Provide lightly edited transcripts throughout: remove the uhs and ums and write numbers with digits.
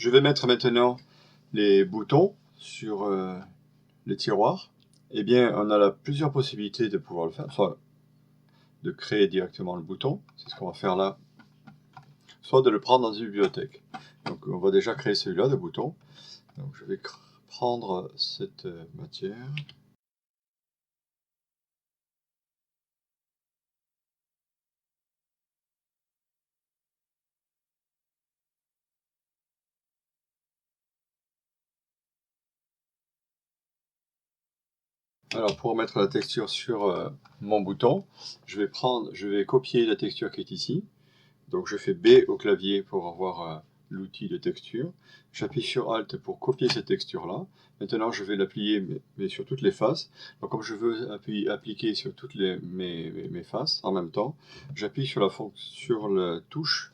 Je vais mettre maintenant les boutons sur les tiroirs. Eh bien, on a plusieurs possibilités de pouvoir le faire, soit de créer directement le bouton, c'est ce qu'on va faire là, soit de le prendre dans une bibliothèque. Donc on va déjà créer celui-là de bouton. Donc je vais prendre cette matière. Alors pour mettre la texture sur mon bouton, je vais copier la texture qui est ici. Donc je fais B au clavier pour avoir l'outil de texture. J'appuie sur Alt pour copier cette texture-là. Maintenant je vais l'appliquer mais sur toutes les faces. Donc comme je veux appliquer sur toutes mes faces en même temps, j'appuie sur la touche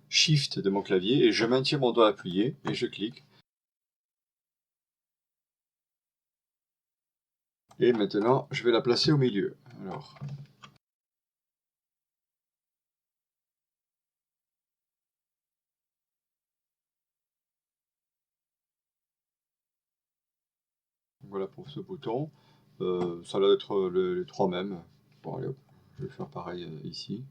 Shift de mon clavier et je maintiens mon doigt appuyé et je clique. Et maintenant je vais la placer au milieu. Alors, voilà pour ce bouton. Ça doit être les trois mêmes. Bon, allez hop, je vais faire pareil ici.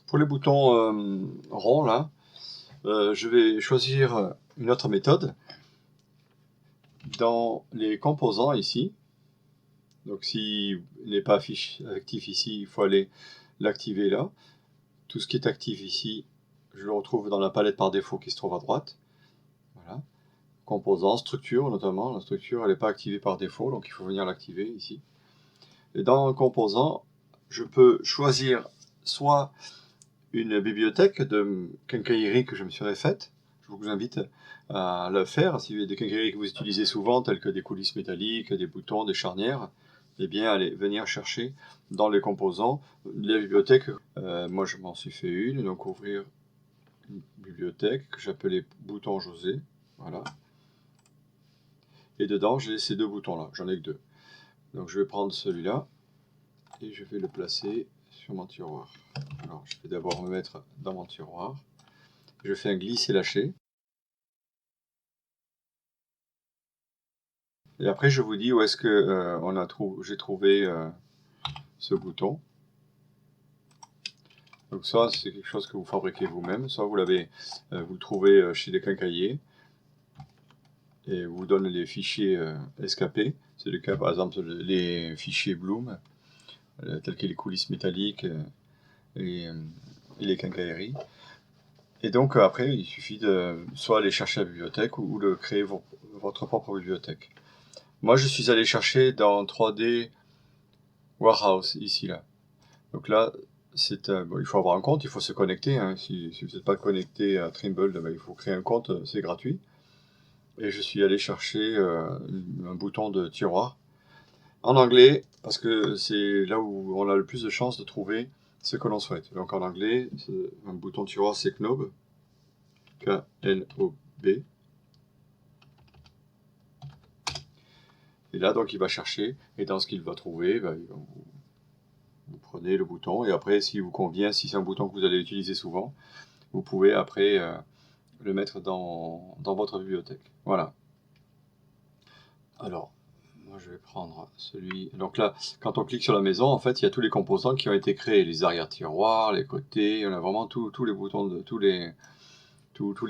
Pour les boutons ronds là, je vais choisir une autre méthode. Dans les composants ici, donc s'il n'est pas actif ici, il faut aller l'activer là. Tout ce qui est actif ici, je le retrouve dans la palette par défaut qui se trouve à droite. Voilà. Composants, structure notamment, la structure elle n'est pas activée par défaut, donc il faut venir l'activer ici. Et dans le composant, je peux choisir soit une bibliothèque de quincaillerie que je me serais faite. Je vous invite à le faire. Si vous avez des quincailleries que vous utilisez souvent, telles que des coulisses métalliques, des boutons, des charnières, eh bien, allez venir chercher dans les composants la bibliothèque. Moi, je m'en suis fait une, donc ouvrir une bibliothèque que j'appelais bouton José. Voilà. Et dedans, j'ai ces deux boutons-là. J'en ai que deux. Donc, je vais prendre celui-là et je vais le placer sur mon tiroir. Alors, je vais d'abord me mettre dans mon tiroir. Je fais un glisser-lâcher. Et après, je vous dis où est-ce que j'ai trouvé ce bouton. Donc ça, c'est quelque chose que vous fabriquez vous-même. Soit vous le trouvez chez des quincailliers et vous donne les fichiers escapés. C'est le cas, par exemple, les fichiers Bloom, tels que les coulisses métalliques et les quincailleries. Et donc après, il suffit de soit aller chercher la bibliothèque ou de créer votre propre bibliothèque. Moi, je suis allé chercher dans 3D Warehouse, ici, là. Donc là, bon, il faut avoir un compte, il faut se connecter. Hein. Si vous n'êtes pas connecté à Trimble, ben, il faut créer un compte, c'est gratuit. Et je suis allé chercher un bouton de tiroir en anglais, parce que c'est là où on a le plus de chances de trouver ce que l'on souhaite. Donc en anglais, un bouton de tiroir, c'est Knob, K-N-O-B. Et là, donc, il va chercher, et dans ce qu'il va trouver, ben, vous prenez le bouton, et après, s'il vous convient, si c'est un bouton que vous allez utiliser souvent, vous pouvez après le mettre dans votre bibliothèque. Voilà. Alors, moi je vais prendre celui... Donc là, quand on clique sur la maison, en fait, il y a tous les composants qui ont été créés. Les arrière-tiroirs, les côtés, on a vraiment tous les boutons, tous les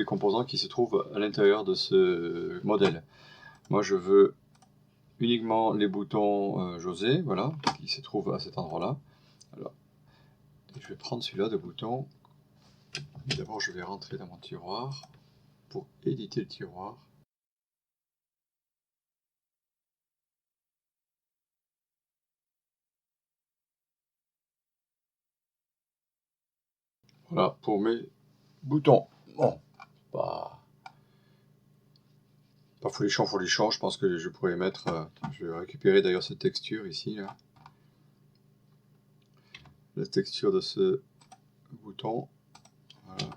composants qui se trouvent à l'intérieur de ce modèle. Moi, je veux uniquement les boutons José, voilà, qui se trouvent à cet endroit-là. Alors, je vais prendre celui-là de bouton. D'abord, je vais rentrer dans mon tiroir pour éditer le tiroir. Voilà, pour mes boutons. Bon, bah, Pas folichon, je pense que je pourrais mettre, je vais récupérer d'ailleurs cette texture ici, là. La texture de ce bouton, voilà.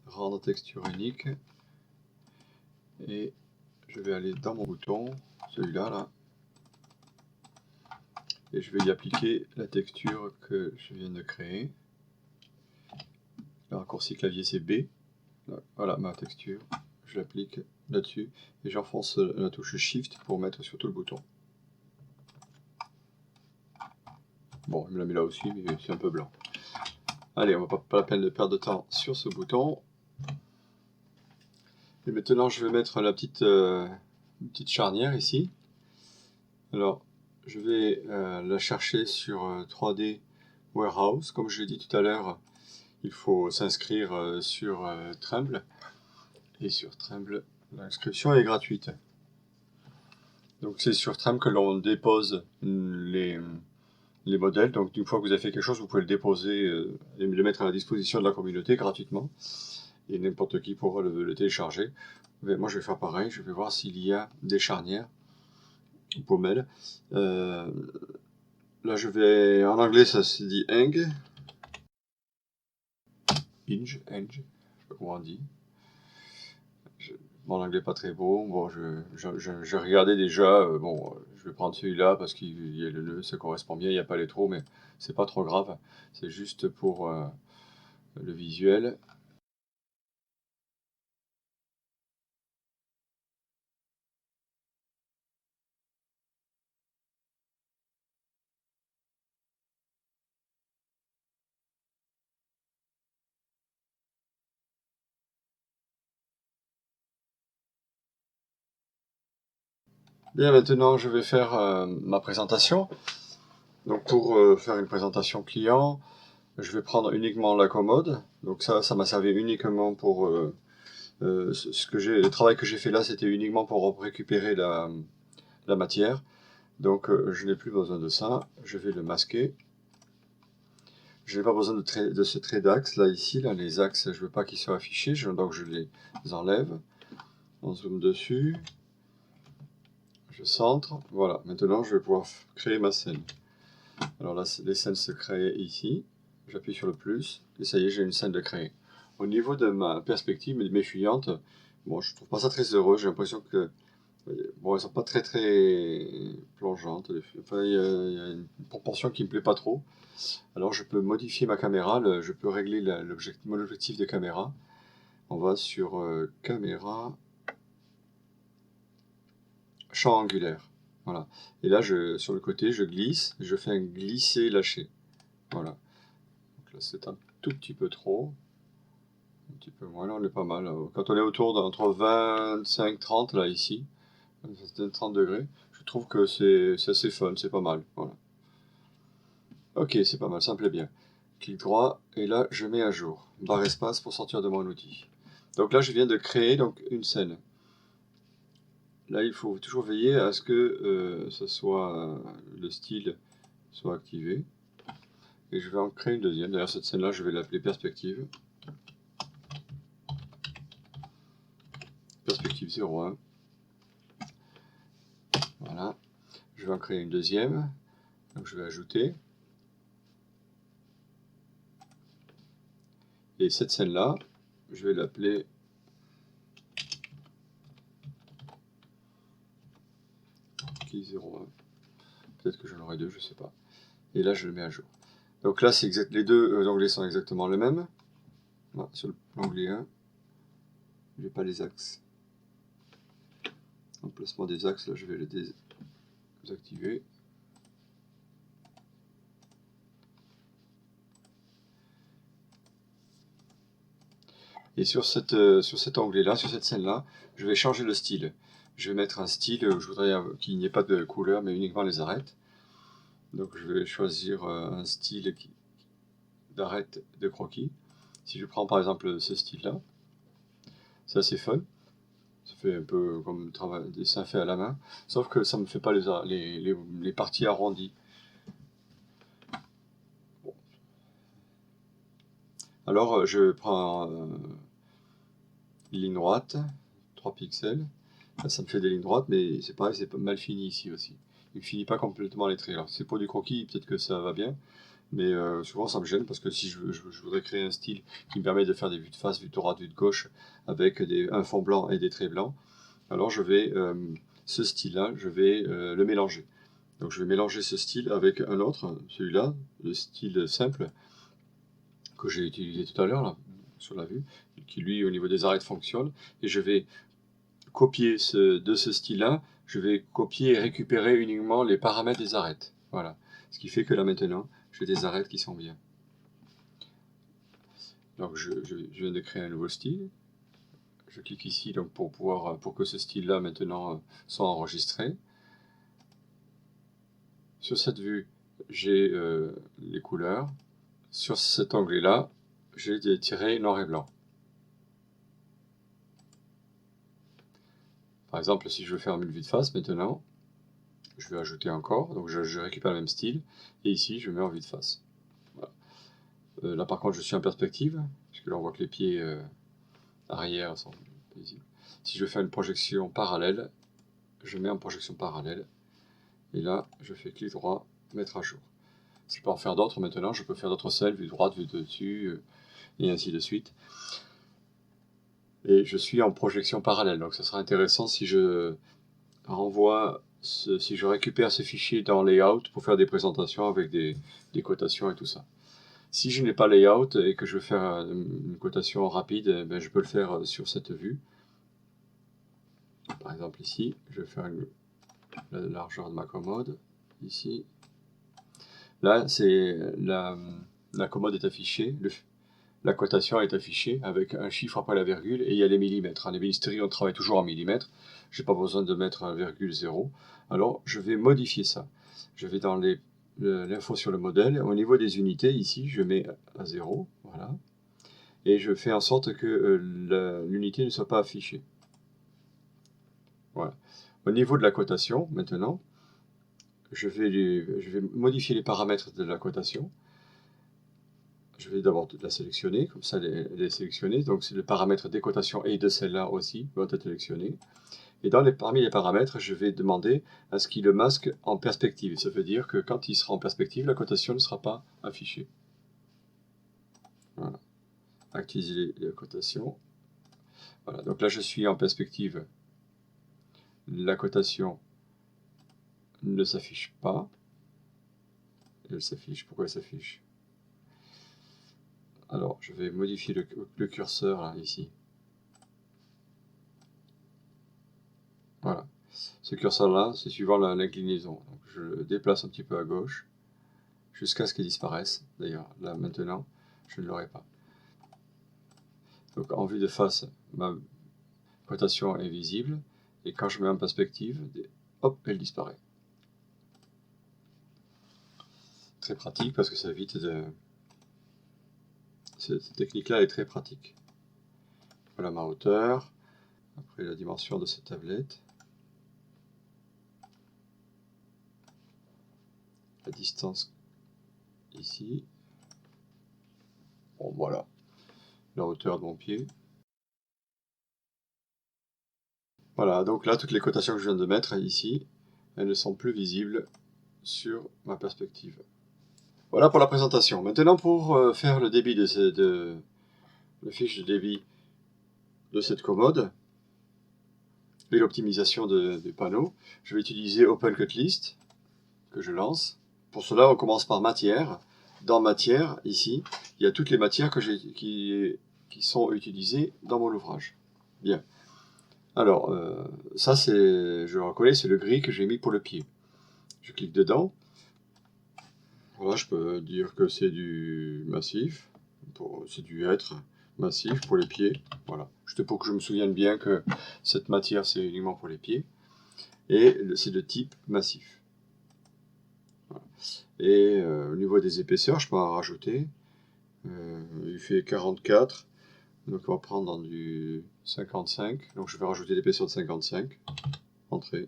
Rendre texture unique, et je vais aller dans mon bouton, celui-là, là, et je vais y appliquer la texture que je viens de créer. Le raccourci clavier c'est B, voilà ma texture, je l'applique là-dessus, et j'enfonce la touche Shift pour mettre sur tout le bouton. Bon, il me l'a mis là aussi, mais c'est un peu blanc. Allez, on va pas la peine de perdre de temps sur ce bouton. Et maintenant, je vais mettre la petite charnière ici. Alors, je vais la chercher sur 3D Warehouse. Comme je l'ai dit tout à l'heure, il faut s'inscrire sur Tremble. Et sur Tremble, l'inscription est gratuite. Donc, c'est sur Tremble que l'on dépose les modèles. Donc, une fois que vous avez fait quelque chose, vous pouvez le déposer et le mettre à la disposition de la communauté gratuitement. Et n'importe qui pourra le télécharger. Mais moi, je vais faire pareil. Je vais voir s'il y a des charnières ou pommelles. Là, je vais... En anglais, ça se dit hinge. Hinge, je sais pas comment on dit. Mon anglais pas très beau. Bon, je regardais déjà. Bon, je vais prendre celui-là parce qu'il y a le nœud, ça correspond bien. Il n'y a pas les trous, mais c'est pas trop grave. C'est juste pour le visuel. Bien, maintenant, je vais faire ma présentation. Donc, pour faire une présentation client, je vais prendre uniquement la commode. Donc ça m'a servi uniquement pour le travail que j'ai fait là, c'était uniquement pour récupérer la matière. Donc je n'ai plus besoin de ça. Je vais le masquer. Je n'ai pas besoin de ce trait d'axe là ici. Là, les axes, je veux pas qu'ils soient affichés, donc je les enlève. On zoome dessus. Je centre. Voilà. Maintenant, je vais pouvoir créer ma scène. Alors là, les scènes se créent ici. J'appuie sur le plus et ça y est, j'ai une scène de créer. Au niveau de ma perspective, mes fuyantes, bon, je trouve pas ça très heureux. J'ai l'impression que bon, elles sont pas très plongeantes. Enfin, il y a une proportion qui me plaît pas trop. Alors, je peux modifier ma caméra. Je peux régler mon objectif de caméra. On va sur caméra, champ angulaire. Voilà. Et là, sur le côté, je glisse. Je fais un glisser-lâcher. Voilà. Donc là, c'est un tout petit peu trop. Un petit peu moins, là on est pas mal. Quand on est autour d'entre 25-30 là ici, 30 degrés, je trouve que c'est assez fun, c'est pas mal. Voilà. Ok, c'est pas mal, ça me plaît bien. Clic droit, et là je mets à jour. Barre espace pour sortir de mon outil. Donc là je viens de créer donc, une scène. Là il faut toujours veiller à ce que le style soit activé. Et je vais en créer une deuxième. D'ailleurs cette scène là je vais l'appeler perspective. Perspective 01. Voilà. Je vais en créer une deuxième. Donc je vais ajouter. Et cette scène-là, je vais l'appeler qui 01. Peut-être que j'en aurai deux, je sais pas. Et là, je le mets à jour. Donc là, les deux onglets sont exactement les mêmes. Voilà, sur l'onglet 1, je n'ai pas les axes. Emplacement des axes, là, je vais les désactiver. Et sur cet onglet-là, sur cette scène-là, je vais changer le style. Je vais mettre un style où je voudrais qu'il n'y ait pas de couleur, mais uniquement les arêtes. Donc je vais choisir un style d'arête de croquis. Si je prends par exemple ce style-là, c'est assez fun. Ça fait un peu comme dessin fait à la main, sauf que ça ne me fait pas les parties arrondies. Bon. Alors je prends une ligne droite, 3 pixels. Là, ça me fait des lignes droites, mais c'est pareil, c'est mal fini ici aussi. Il ne finit pas complètement les traits. Alors, c'est pour du croquis, peut-être que ça va bien, mais souvent ça me gêne parce que si je voudrais créer un style qui me permet de faire des vues de face, vues de droite, vues de gauche, avec un fond blanc et des traits blancs, alors je vais, ce style-là, je vais le mélanger. Donc je vais mélanger ce style avec un autre, celui-là, le style simple, que j'ai utilisé tout à l'heure, là, sur la vue, qui lui, au niveau des arêtes, fonctionne, et je vais copier de ce style-là, je vais copier et récupérer uniquement les paramètres des arêtes. Voilà. Ce qui fait que là maintenant, j'ai des arêtes qui sont bien. Donc je viens de créer un nouveau style. Je clique ici donc pour que ce style-là maintenant soit enregistré. Sur cette vue, j'ai les couleurs. Sur cet onglet-là, j'ai des tirets noir et blanc. Par exemple, si je veux faire une vue de face maintenant, je vais ajouter encore, donc je récupère le même style, et ici je mets en vue de face. Voilà. Là par contre je suis en perspective, puisque là on voit que les pieds arrière sont visibles. Si je fais une projection parallèle, je mets en projection parallèle, et là je fais clic droit, mettre à jour. Je peux en faire d'autres maintenant, je peux faire d'autres selles, vue droite, vue dessus, et ainsi de suite. Et je suis en projection parallèle, donc ça sera intéressant si je renvoie, si je récupère ce fichier dans Layout pour faire des présentations avec des cotations et tout ça. Si je n'ai pas Layout et que je veux faire une cotation rapide, ben je peux le faire sur cette vue. Par exemple ici, je vais faire la largeur de ma commode, ici. Là, c'est la commode est affichée, la cotation est affichée avec un chiffre après la virgule et il y a les millimètres. En ébénisterie, on travaille toujours en millimètres. Je n'ai pas besoin de mettre 1,0. Alors, je vais modifier ça. Je vais dans l'info sur le modèle. Au niveau des unités, ici, je mets à 0. Voilà. Et je fais en sorte que l'unité ne soit pas affichée. Voilà. Au niveau de la cotation, maintenant, je vais modifier les paramètres de la cotation. Je vais d'abord la sélectionner, comme ça elle est sélectionnée. Donc c'est le paramètre des cotations et de celle-là aussi vont être sélectionnés. Et parmi les paramètres, je vais demander à ce qu'il le masque en perspective. Ça veut dire que quand il sera en perspective, la cotation ne sera pas affichée. Voilà. Activer les cotations. Voilà. Donc là je suis en perspective. La cotation ne s'affiche pas. Elle s'affiche. Pourquoi elle s'affiche? Alors, je vais modifier le curseur là, ici. Voilà. Ce curseur-là, c'est suivant l'inclinaison. Donc, je le déplace un petit peu à gauche, jusqu'à ce qu'il disparaisse. D'ailleurs, là, maintenant, je ne l'aurai pas. Donc, en vue de face, ma cotation est visible. Et quand je mets en perspective, hop, elle disparaît. Très pratique, parce que ça évite de... Cette technique-là est très pratique. Voilà ma hauteur. Après, la dimension de cette tablette. La distance ici. Bon, voilà. La hauteur de mon pied. Voilà, donc là, toutes les cotations que je viens de mettre ici, elles ne sont plus visibles sur ma perspective. Voilà pour la présentation. Maintenant, pour faire le débit la fiche de débit de cette commode et l'optimisation des panneaux, je vais utiliser OpenCutList que je lance. Pour cela, on commence par matière. Dans matière, ici, il y a toutes les matières qui sont utilisées dans mon ouvrage. Bien. Alors, ça, je le reconnais, c'est le gris que j'ai mis pour le pied. Je clique dedans. Voilà, je peux dire que c'est du massif, c'est du hêtre massif pour les pieds. Voilà, juste pour que je me souvienne bien que cette matière c'est uniquement pour les pieds. Et c'est de type massif. Voilà. Et au niveau des épaisseurs, je peux en rajouter. Il fait 44, donc on va prendre dans du 55. Donc je vais rajouter l'épaisseur de 55. Entrée.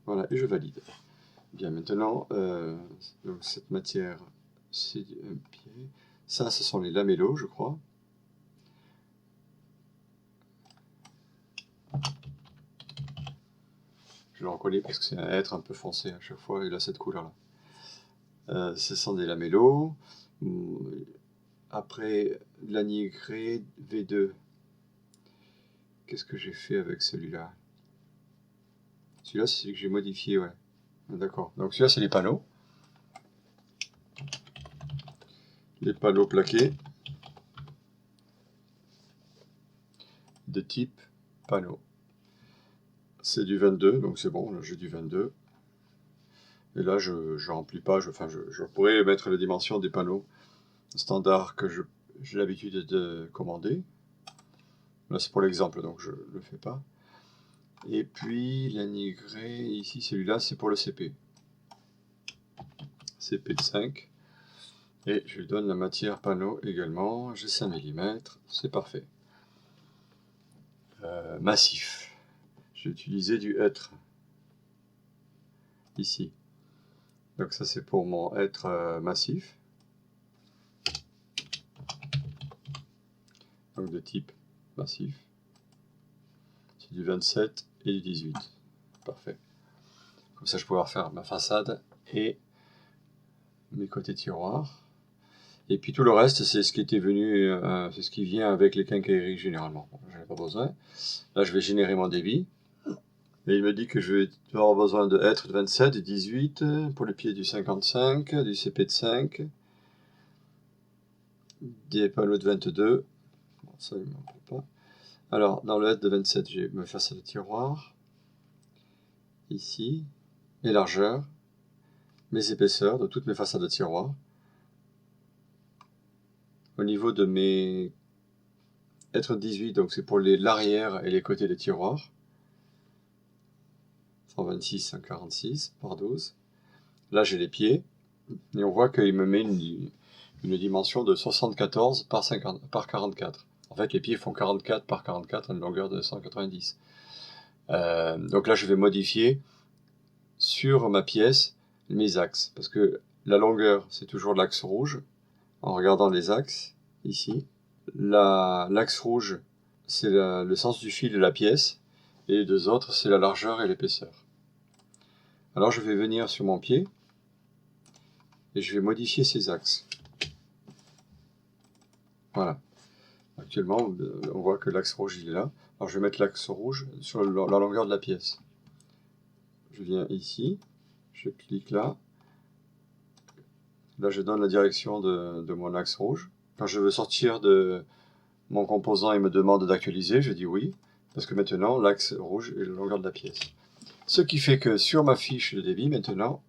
Voilà, et je valide. Bien, maintenant, donc cette matière, c'est un pied. Ça, ce sont les lamellos, je crois. le reconnais parce que c'est un être un peu foncé à chaque fois, il a cette couleur-là. Ce sont des lamellos. Après, l'anigré V2. Qu'est-ce que j'ai fait avec celui-là? Celui-là, c'est celui que j'ai modifié, ouais. D'accord. Donc celui-là, c'est les panneaux. Les panneaux plaqués. De type panneau. C'est du 22, donc c'est bon, là j'ai du 22. Et là, je remplis pas, je pourrais mettre les dimensions des panneaux standards que j'ai l'habitude de commander. Là, c'est pour l'exemple, donc je ne le fais pas. Et puis, l'anigré, ici, celui-là, c'est pour le CP. CP de 5. Et je lui donne la matière panneau également. J'ai 5 mm, c'est parfait. Massif. J'ai utilisé du hêtre. Ici. Donc ça, c'est pour mon hêtre massif. Donc de type massif. C'est du 27 et du 18. Parfait. Comme ça, je pourrais refaire ma façade et mes côtés tiroirs. Et puis tout le reste, c'est ce qui était venu, c'est ce qui vient avec les quincailleries généralement. Je n'en ai pas besoin. Là, je vais générer mon débit. Et il me dit que je vais avoir besoin de hêtre de 27, du 18, pour le pied du 55, du CP de 5, des panneaux de 22. Bon, ça, il ne m'en faut pas. Alors, dans le hêtre de 27, je vais me faire ça de tiroir. Ici, mes largeurs, mes épaisseurs de toutes mes façades de tiroir. Au niveau de mes hêtre 18, donc c'est pour l'arrière et les côtés des tiroirs. 126, 146 par 12. Là, j'ai les pieds. Et on voit qu'il me met une dimension de 74 par 44. En fait, les pieds font 44 par 44, une longueur de 190. Donc là, je vais modifier sur ma pièce mes axes. Parce que la longueur, c'est toujours l'axe rouge. En regardant les axes, ici. L'axe rouge, c'est le sens du fil de la pièce. Et les deux autres, c'est la largeur et l'épaisseur. Alors, je vais venir sur mon pied. Et je vais modifier ces axes. Voilà. Actuellement, on voit que l'axe rouge, il est là. Alors, je vais mettre l'axe rouge sur la longueur de la pièce. Je viens ici. Je clique là. Là, je donne la direction de mon axe rouge. Quand je veux sortir de mon composant, il me demande d'actualiser. Je dis oui. Parce que maintenant, l'axe rouge est la longueur de la pièce. Ce qui fait que sur ma fiche de débit, maintenant,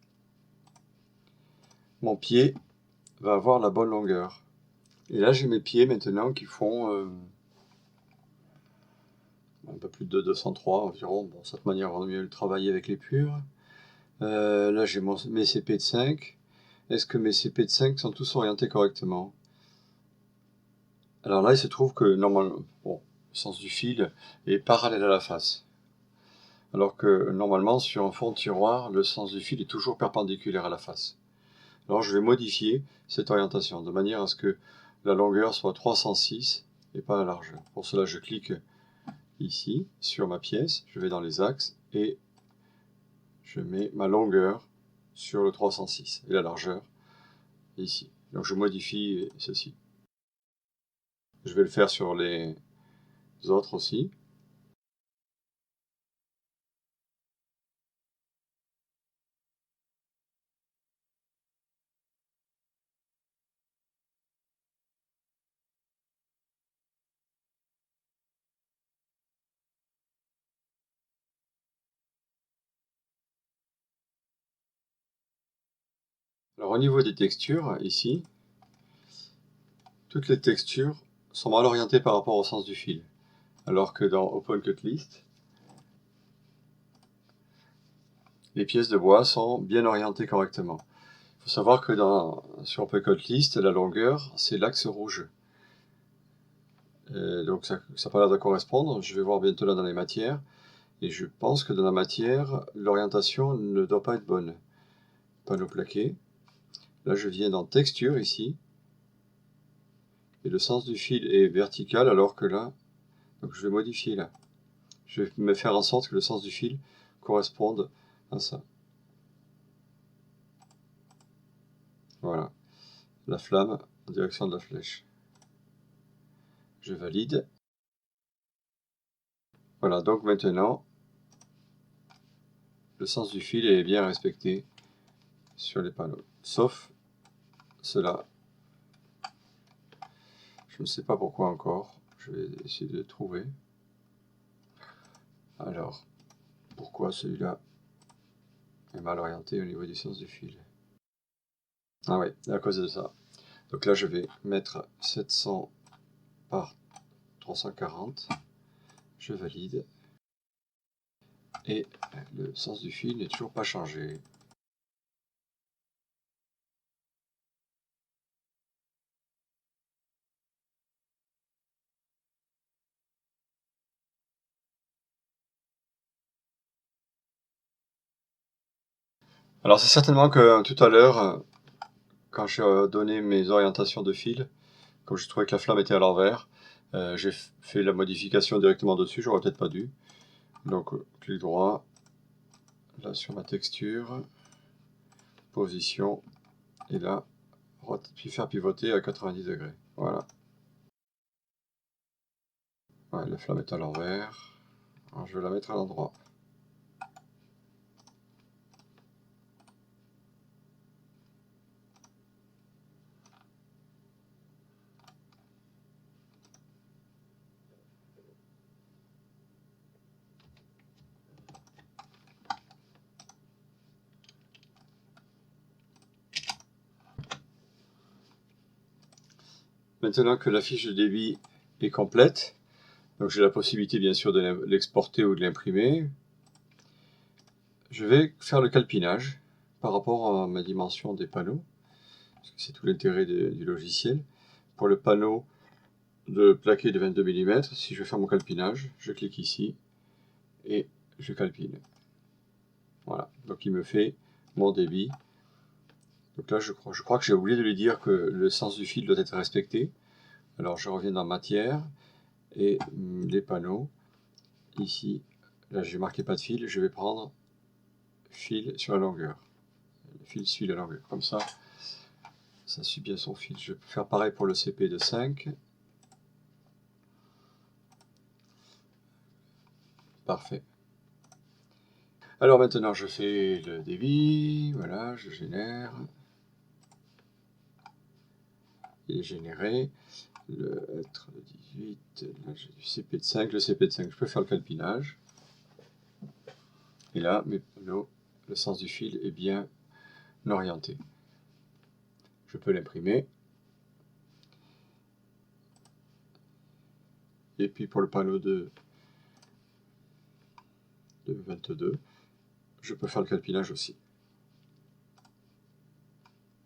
mon pied va avoir la bonne longueur. Et là, j'ai mes pieds maintenant qui font un peu plus de 203 environ. Bon, cette manière, on va mieux le travailler avec les purs. Là, j'ai mes CP de 5. Est-ce que mes CP de 5 sont tous orientés correctement? Alors là, il se trouve que normalement, bon, le sens du fil est parallèle à la face. Alors que normalement, sur un fond de tiroir, le sens du fil est toujours perpendiculaire à la face. Alors je vais modifier cette orientation de manière à ce que la longueur soit 306 et pas la largeur. Pour cela, je clique ici sur ma pièce, je vais dans les axes et je mets ma longueur sur le 306 et la largeur ici. Donc je modifie ceci. Je vais le faire sur les autres aussi. Alors au niveau des textures, ici, toutes les textures sont mal orientées par rapport au sens du fil. Alors que dans OpenCutList, les pièces de bois sont bien orientées correctement. Il faut savoir que sur OpenCutList, la longueur, c'est l'axe rouge. Donc ça n'a pas l'air de correspondre. Je vais voir bientôt là dans les matières. Et je pense que dans la matière, l'orientation ne doit pas être bonne. Panneau plaqué. Là, je viens dans texture ici. Et le sens du fil est vertical alors que là, donc je vais modifier là. Je vais me faire en sorte que le sens du fil correspondent à ça. Voilà, la flamme en direction de la flèche. Je valide. Voilà, donc maintenant, le sens du fil est bien respecté sur les panneaux, sauf cela. Je ne sais pas pourquoi encore, je vais essayer de trouver. Alors, pourquoi celui-là est mal orienté au niveau du sens du fil? Ah oui, à cause de ça. Donc là, je vais mettre 700 par 340. Je valide. Et le sens du fil n'est toujours pas changé. Alors c'est certainement que tout à l'heure, quand j'ai donné mes orientations de fil, comme je trouvais que la flamme était à l'envers, j'ai fait la modification directement dessus, j'aurais peut-être pas dû. Donc clic droit, là sur ma texture, position, et là, puis faire pivoter à 90 degrés. Voilà. Ouais, la flamme est à l'envers. Alors je vais la mettre à l'endroit. Maintenant que la fiche de débit est complète, donc j'ai la possibilité bien sûr de l'exporter ou de l'imprimer, je vais faire le calpinage par rapport à ma dimension des panneaux, parce que c'est tout l'intérêt du logiciel. Pour le panneau de plaqué de 22 mm, si je veux faire mon calpinage, je clique ici et je calpine. Voilà, donc il me fait mon débit. Donc là, je crois que j'ai oublié de lui dire que le sens du fil doit être respecté. Alors je reviens dans matière et les panneaux. Ici, là j'ai marqué pas de fil, je vais prendre fil sur la longueur. Le fil suit la longueur, comme ça suit bien son fil. Je peux faire pareil pour le CP de 5. Parfait. Alors maintenant je fais le débit, voilà, je génère. Il est généré. Le être de 18, là j'ai du CP de 5, le CP de 5, je peux faire le calpinage. Et là, mes panneaux, le sens du fil est bien orienté. Je peux l'imprimer. Et puis pour le panneau de 22, je peux faire le calpinage aussi.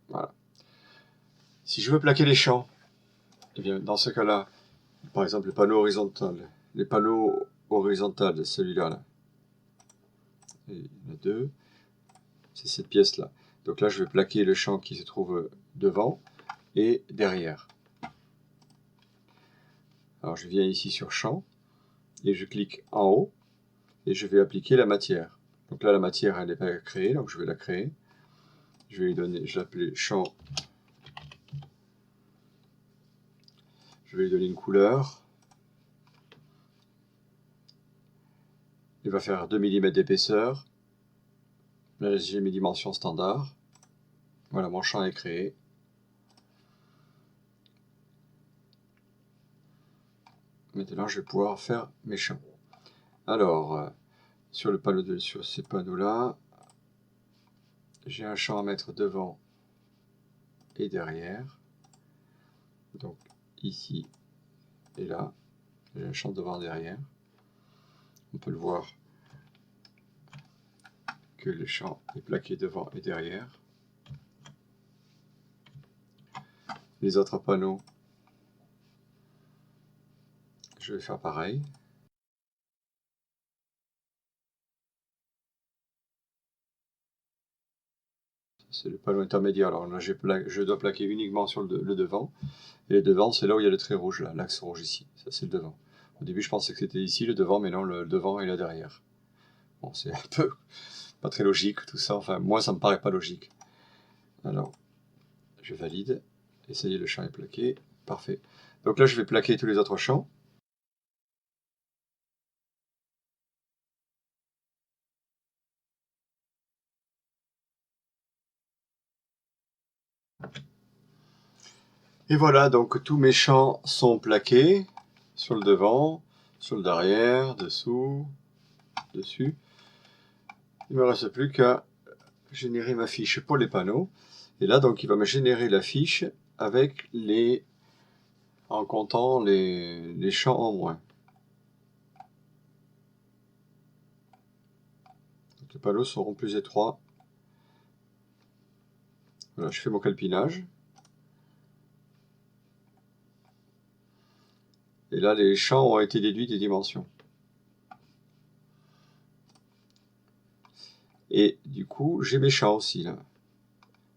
Voilà. Si je veux plaquer les champs, eh bien dans ce cas-là, par exemple les panneaux horizontaux, celui-là, là. Il y en a deux, c'est cette pièce-là. Donc là, je vais plaquer le champ qui se trouve devant et derrière. Alors je viens ici sur champ et je clique en haut et je vais appliquer la matière. Donc là, la matière, elle n'est pas créée, donc je vais la créer. Je vais lui donner, je vais l'appeler champ. Je vais lui donner une couleur. Il va faire 2 mm d'épaisseur. Là, j'ai mes dimensions standards. Voilà, mon champ est créé. Maintenant, je vais pouvoir faire mes champs. Alors, sur ces panneaux-là, j'ai un champ à mettre devant et derrière. Donc, ici et là, j'ai un champ devant et derrière. On peut le voir que le champ est plaqué devant et derrière. Les autres panneaux, je vais faire pareil. C'est le panneau intermédiaire. Alors là, je dois plaquer uniquement sur le devant. Et le devant, c'est là où il y a le trait rouge, là, l'axe rouge ici. Ça, c'est le devant. Au début, je pensais que c'était ici le devant, mais non, le devant est là derrière. Bon, c'est un peu pas très logique tout ça, enfin moi ça me paraît pas logique. Alors, je valide, et ça y est, le champ est plaqué, parfait. Donc là je vais plaquer tous les autres champs. Et voilà, donc tous mes champs sont plaqués, sur le devant, sur le derrière, dessous, dessus. Il ne me reste plus qu'à générer ma fiche pour les panneaux. Et là, donc, il va me générer la fiche avec en comptant les champs en moins. Donc, les panneaux seront plus étroits. Voilà, je fais mon calpinage. Et là, les champs ont été déduits des dimensions. Et du coup, j'ai mes champs aussi, là.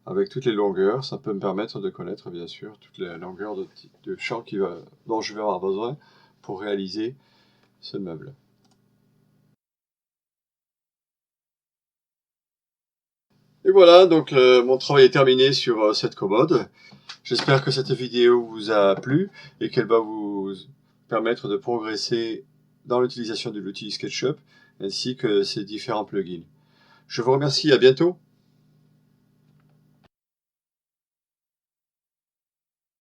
Avec toutes les longueurs, ça peut me permettre de connaître, bien sûr, toutes les longueurs de champs dont je vais avoir besoin pour réaliser ce meuble. Et voilà, donc mon travail est terminé sur cette commode. J'espère que cette vidéo vous a plu et qu'elle va vous permettre de progresser dans l'utilisation de l'outil SketchUp ainsi que ses différents plugins. Je vous remercie, à bientôt.